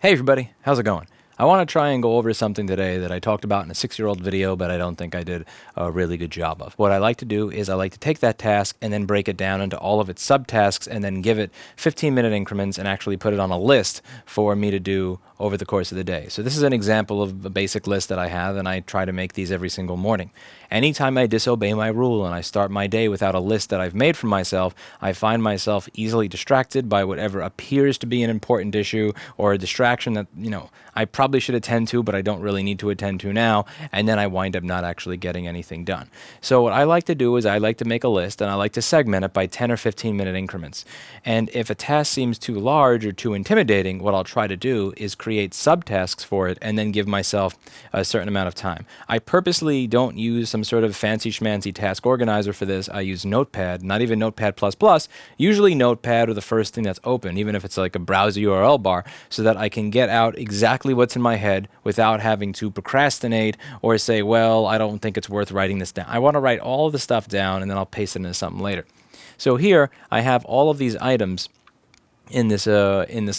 Hey everybody, how's it going? I want to try and go over something today that I talked about in a 6-year-old video, but I don't think I did a really good job of. What I like to do is I like to take that task and then break it down into all of its subtasks and then give it 15-minute increments and actually put it on a list for me to do over the course of the day. So this is an example of a basic list that I have, and I try to make these every single morning. Anytime I disobey my rule and I start my day without a list that I've made for myself, I find myself easily distracted by whatever appears to be an important issue or a distraction that, I probably should attend to, but I don't really need to attend to now, and then I wind up not actually getting anything done. So what I like to do is I like to make a list, and I like to segment it by 10 or 15-minute increments. And if a task seems too large or too intimidating, what I'll try to do is create subtasks for it and then give myself a certain amount of time. I purposely don't use some sort of fancy schmancy task organizer for this. I use Notepad, not even Notepad++, usually Notepad or the first thing that's open, even if it's like a browser URL bar, so that I can get out exactly what's in my head without having to procrastinate or say, well, I don't think it's worth writing this down. I want to write all of the stuff down and then I'll paste it into something later. So here I have all of these items in this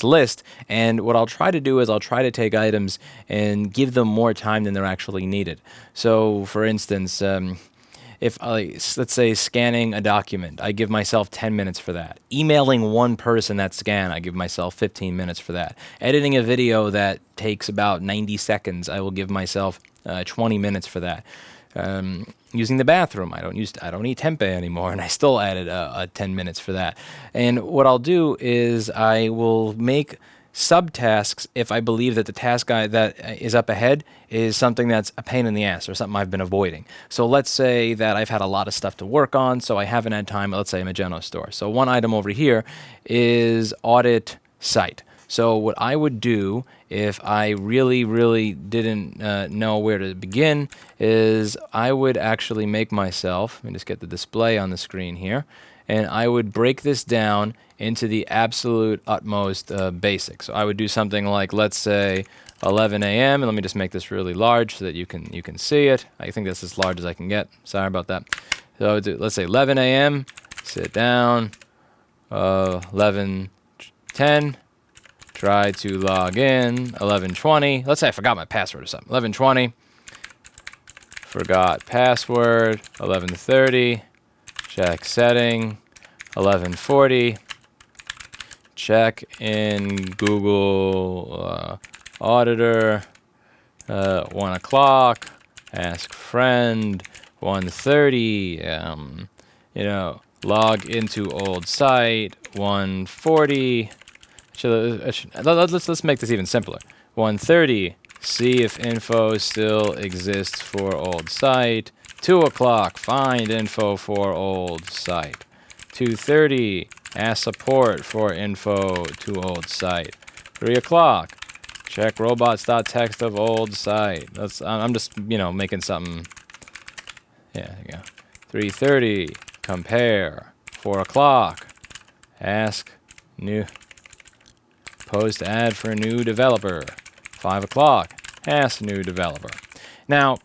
list, and what I'll try to do is I'll try to take items and give them more time than they're actually needed. So for instance, if let's say scanning a document, I give myself 10 minutes for that. Emailing one person that scan, I give myself 15 minutes for that. Editing a video that takes about 90 seconds, I will give myself 20 minutes for that. Using the bathroom, I don't eat tempeh anymore, and I still added 10 minutes for that. And what I'll do is I will make subtasks if I believe that the task that is up ahead is something that's a pain in the ass or something I've been avoiding. So let's say that I've had a lot of stuff to work on, so I haven't had time. Let's say Magento store. So one item over here is audit site. So what I would do if I really didn't know where to begin is I would actually make myself, let me just get the display on the screen here, and I would break this down into the absolute utmost basic. So I would do something like, let's say 11 a.m. and let me just make this really large so that you can see it. I think that's as large as I can get. Sorry about that. So let's say 11 a.m. Sit down. 11:10. Try to log in. 11:20. Let's say I forgot my password or something. 11:20. Forgot password. 11:30. Check setting. 11:40. Check in Google Auditor. 1 o'clock. Ask friend. 1:30. Log into old site. 1:40. Let's make this even simpler. 1:30. See if info still exists for old site. 2 o'clock. Find info for old site. 2:30. Ask support for info to old site. 3 o'clock. Check robots.txt of old site. I'm just making something. Yeah, there you go. 3:30. Compare. 4 o'clock. Ask new. Post ad for new developer. 5 o'clock. Ask new developer. Now,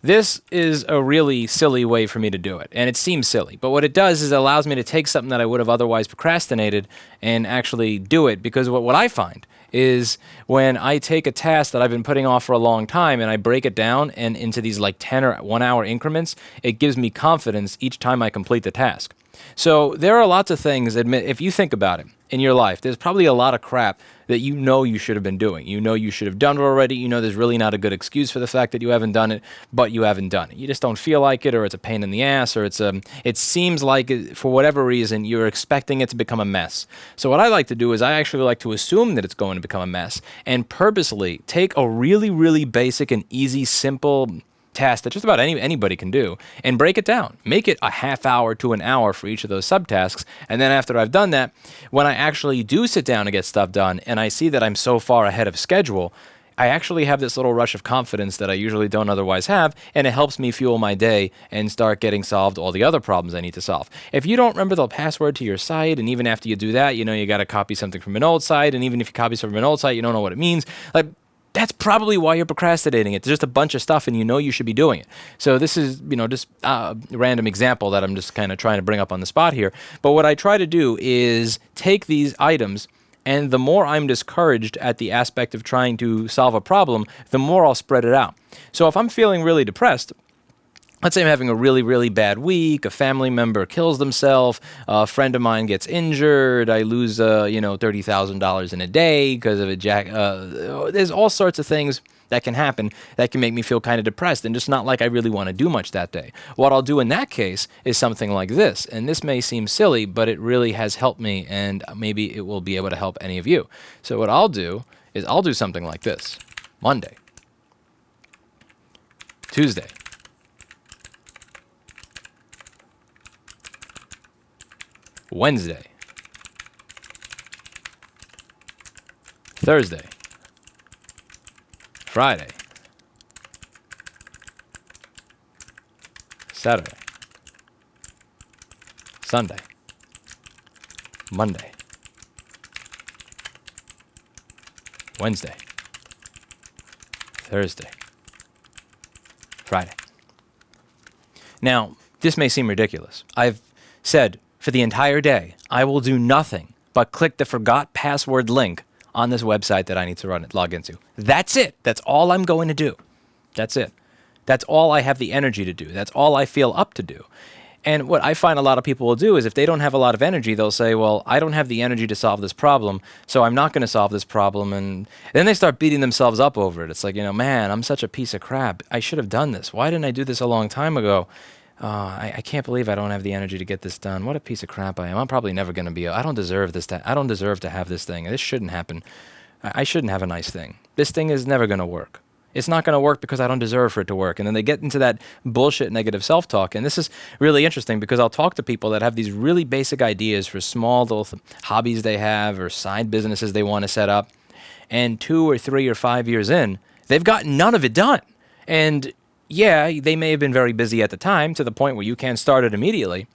this is a really silly way for me to do it, and it seems silly, but what it does is it allows me to take something that I would have otherwise procrastinated and actually do it, because what I find is when I take a task that I've been putting off for a long time and I break it down and into these like 10 or 1 hour increments, it gives me confidence each time I complete the task. So there are lots of things, if you think about it in your life, there's probably a lot of crap that you should have been doing. You should have done it already. There's really not a good excuse for the fact that you haven't done it, but you haven't done it. You just don't feel like it, or it's a pain in the ass, or it seems like for whatever reason you're expecting it to become a mess. So what I like to do is I actually like to assume that it's going to become a mess and purposely take a really basic and easy, simple task that just about anybody can do and break it down. Make it a half hour to an hour for each of those subtasks. And then after I've done that, when I actually do sit down and get stuff done and I see that I'm so far ahead of schedule, I actually have this little rush of confidence that I usually don't otherwise have, and it helps me fuel my day and start getting solved all the other problems I need to solve. If you don't remember the password to your site, and even after you do that, you got to copy something from an old site, and even if you copy something from an old site, you don't know what it means. That's probably why you're procrastinating it. There's just a bunch of stuff and you should be doing it. So this is, just a random example that I'm just kind of trying to bring up on the spot here. But what I try to do is take these items And the more I'm discouraged at the aspect of trying to solve a problem, the more I'll spread it out. So if I'm feeling really depressed, let's say I'm having a really, really bad week, a family member kills themselves, a friend of mine gets injured, I lose, $30,000 in a day because of a there's all sorts of things that can happen that can make me feel kind of depressed and just not like I really want to do much that day. What I'll do in that case is something like this. And this may seem silly, but it really has helped me, and maybe it will be able to help any of you. So what I'll do is I'll do something like this. Monday, Tuesday, Wednesday, Thursday, Friday, Saturday, Sunday, Monday, Wednesday, Thursday, Friday. Now, this may seem ridiculous. I've said for the entire day, I will do nothing but click the forgot password link on this website that I need to log into. That's it. That's all I'm going to do. That's it. That's all I have the energy to do. That's all I feel up to do. And what I find a lot of people will do is if they don't have a lot of energy, they'll say, well, I don't have the energy to solve this problem, so I'm not going to solve this problem. And then they start beating themselves up over it. It's like, man, I'm such a piece of crap. I should have done this. Why didn't I do this a long time ago? I can't believe I don't have the energy to get this done. What a piece of crap I am. I'm probably never going to be. I don't deserve this. I don't deserve to have this thing. This shouldn't happen. I shouldn't have a nice thing. This thing is never going to work. It's not going to work because I don't deserve for it to work. And then they get into that bullshit negative self-talk. And this is really interesting because I'll talk to people that have these really basic ideas for small little hobbies they have or side businesses they want to set up. And 2 or 3 or 5 years in, they've got none of it done. And yeah, they may have been very busy at the time to the point where you can't start it immediately,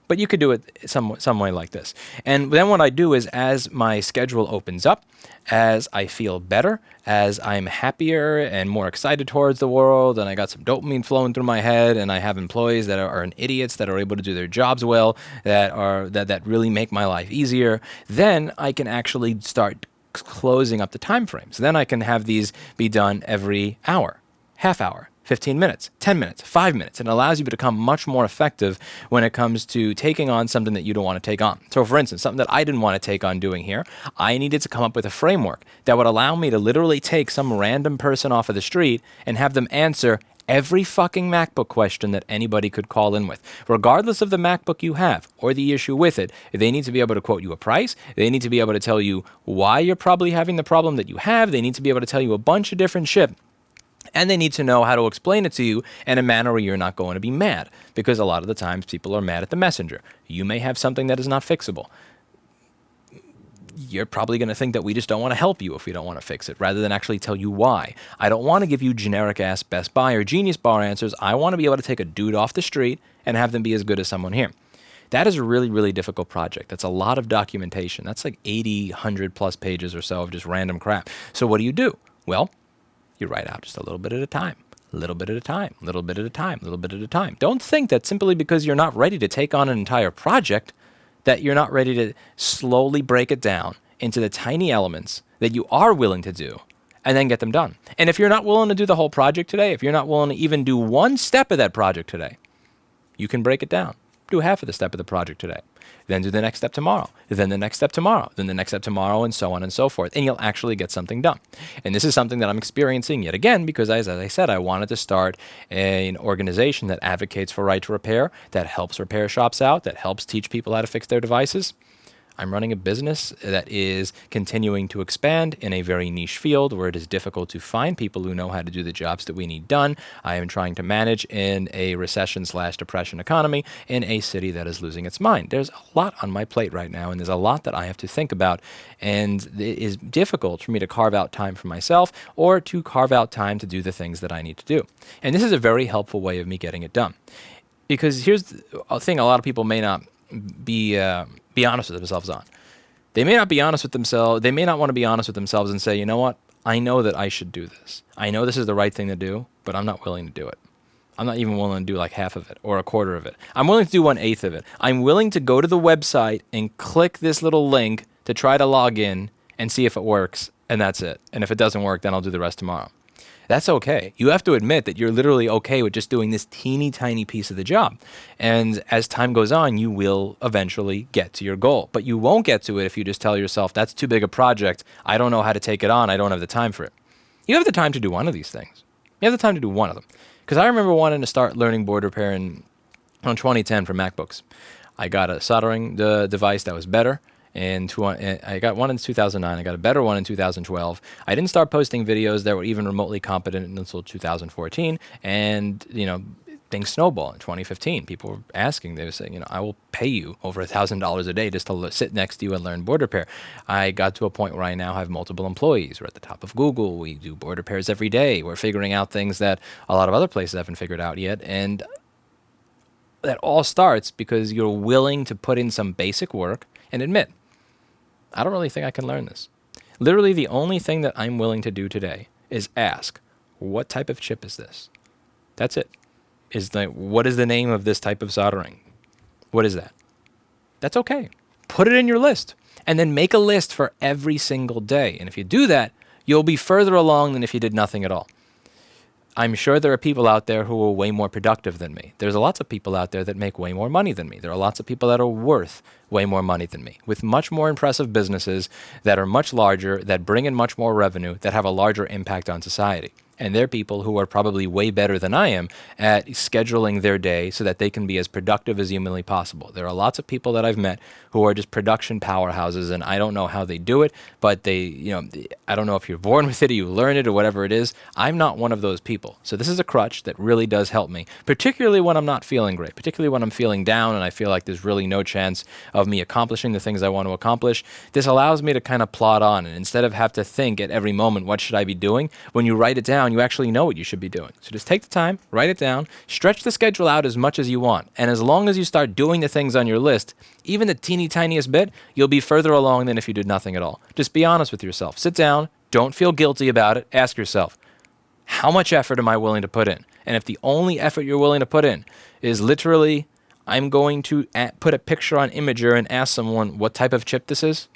but you could do it some way like this. And then what I do is as my schedule opens up, as I feel better, as I'm happier and more excited towards the world, and I got some dopamine flowing through my head, and I have employees that are idiots that are able to do their jobs well, that really make my life easier, then I can actually start closing up the time frames. Then I can have these be done every hour, half hour, 15 minutes, 10 minutes, 5 minutes. It allows you to become much more effective when it comes to taking on something that you don't want to take on. So for instance, something that I didn't want to take on doing here, I needed to come up with a framework that would allow me to literally take some random person off of the street and have them answer every fucking MacBook question that anybody could call in with. Regardless of the MacBook you have or the issue with it, they need to be able to quote you a price. They need to be able to tell you why you're probably having the problem that you have. They need to be able to tell you a bunch of different shit. And they need to know how to explain it to you in a manner where you're not going to be mad. Because a lot of the times people are mad at the messenger. You may have something that is not fixable. You're probably going to think that we just don't want to help you if we don't want to fix it, rather than actually tell you why. I don't want to give you generic-ass Best Buy or Genius Bar answers. I want to be able to take a dude off the street and have them be as good as someone here. That is a really, really difficult project. That's a lot of documentation. That's like 80, 100 plus pages or so of just random crap. So what do? Well, you write out just a little bit at a time, a little bit at a time, a little bit at a time, a little bit at a time. Don't think that simply because you're not ready to take on an entire project that you're not ready to slowly break it down into the tiny elements that you are willing to do and then get them done. And if you're not willing to do the whole project today, if you're not willing to even do one step of that project today, you can break it down. Do half of the step of the project today. Then do the next step tomorrow. Then the next step tomorrow. Then the next step tomorrow, and so on and so forth. And you'll actually get something done. And this is something that I'm experiencing yet again because, as I said, I wanted to start an organization that advocates for right to repair, that helps repair shops out, that helps teach people how to fix their devices. I'm running a business that is continuing to expand in a very niche field where it is difficult to find people who know how to do the jobs that we need done. I am trying to manage in a recession/depression economy in a city that is losing its mind. There's a lot on my plate right now, and there's a lot that I have to think about, and it is difficult for me to carve out time for myself or to carve out time to do the things that I need to do. And this is a very helpful way of me getting it done. Because here's a thing a lot of people may not be honest with themselves on. They may not be honest with themselves. They may not want to be honest with themselves and say, you know what? I know that I should do this. I know this is the right thing to do, but I'm not willing to do it. I'm not even willing to do like half of it or a quarter of it. I'm willing to do 1/8 of it. I'm willing to go to the website and click this little link to try to log in and see if it works, and that's it. And if it doesn't work, then I'll do the rest tomorrow. That's okay. You have to admit that you're literally okay with just doing this teeny tiny piece of the job. And as time goes on, you will eventually get to your goal. But you won't get to it if you just tell yourself, that's too big a project. I don't know how to take it on. I don't have the time for it. You have the time to do one of these things. You have the time to do one of them. Because I remember wanting to start learning board repair in 2010 for MacBooks. I got a soldering device that was better. I got one in 2009. I got a better one in 2012. I didn't start posting videos that were even remotely competent until 2014. And, things snowball in 2015. People were asking, they were saying, I will pay you over $1,000 a day just to sit next to you and learn board repair. I got to a point where I now have multiple employees. We're at the top of Google. We do board repairs every day. We're figuring out things that a lot of other places haven't figured out yet. And that all starts because you're willing to put in some basic work and admit, I don't really think I can learn this. Literally, the only thing that I'm willing to do today is ask, what type of chip is this? That's it. What is the name of this type of soldering? What is that? That's okay. Put it in your list. And then make a list for every single day. And if you do that, you'll be further along than if you did nothing at all. I'm sure there are people out there who are way more productive than me. There's lots of people out there that make way more money than me. There are lots of people that are worth way more money than me, with much more impressive businesses that are much larger, that bring in much more revenue, that have a larger impact on society. And they're people who are probably way better than I am at scheduling their day so that they can be as productive as humanly possible. There are lots of people that I've met who are just production powerhouses, and I don't know how they do it, but I don't know if you're born with it or you learn it or whatever it is. I'm not one of those people. So this is a crutch that really does help me, particularly when I'm not feeling great, particularly when I'm feeling down and I feel like there's really no chance of me accomplishing the things I want to accomplish. This allows me to kind of plod on, and instead of have to think at every moment, what should I be doing? When you write it down, you actually know what you should be doing. So just take the time, write it down, stretch the schedule out as much as you want. And as long as you start doing the things on your list, even the teeny tiniest bit, you'll be further along than if you did nothing at all. Just be honest with yourself. Sit down. Don't feel guilty about it. Ask yourself, how much effort am I willing to put in? And if the only effort you're willing to put in is literally, I'm going to put a picture on Imager and ask someone what type of chip this is,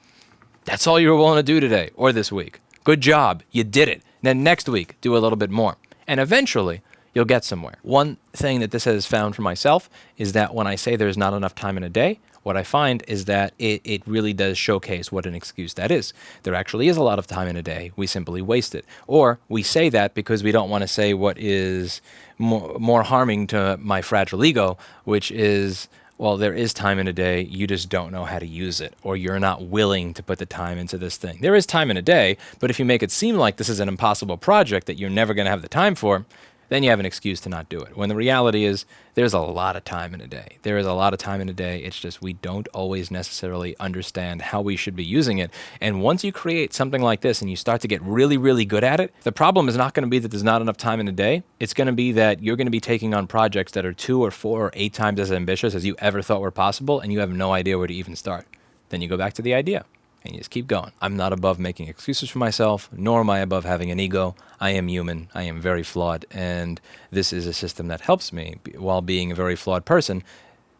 that's all you're willing to do today or this week. Good job. You did it. Then next week, do a little bit more. And eventually, you'll get somewhere. One thing that this has found for myself is that when I say there's not enough time in a day, what I find is that it really does showcase what an excuse that is. There actually is a lot of time in a day. We simply waste it. Or we say that because we don't want to say what is more harming to my fragile ego, which is, well, there is time in a day, you just don't know how to use it, or you're not willing to put the time into this thing. There is time in a day, but if you make it seem like this is an impossible project that you're never going to have the time for, then you have an excuse to not do it. When the reality is, there's a lot of time in a day. There is a lot of time in a day. It's just we don't always necessarily understand how we should be using it. And once you create something like this and you start to get really, really good at it, the problem is not going to be that there's not enough time in a day. It's going to be that you're going to be taking on projects that are 2 or 4 or 8 times as ambitious as you ever thought were possible, and you have no idea where to even start. Then you go back to the idea. And you just keep going. I'm not above making excuses for myself, nor am I above having an ego. I am human. I am very flawed. And this is a system that helps me, while being a very flawed person,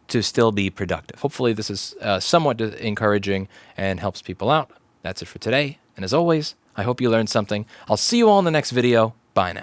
to still be productive. Hopefully this is somewhat encouraging and helps people out. That's it for today. And as always, I hope you learned something. I'll see you all in the next video. Bye now.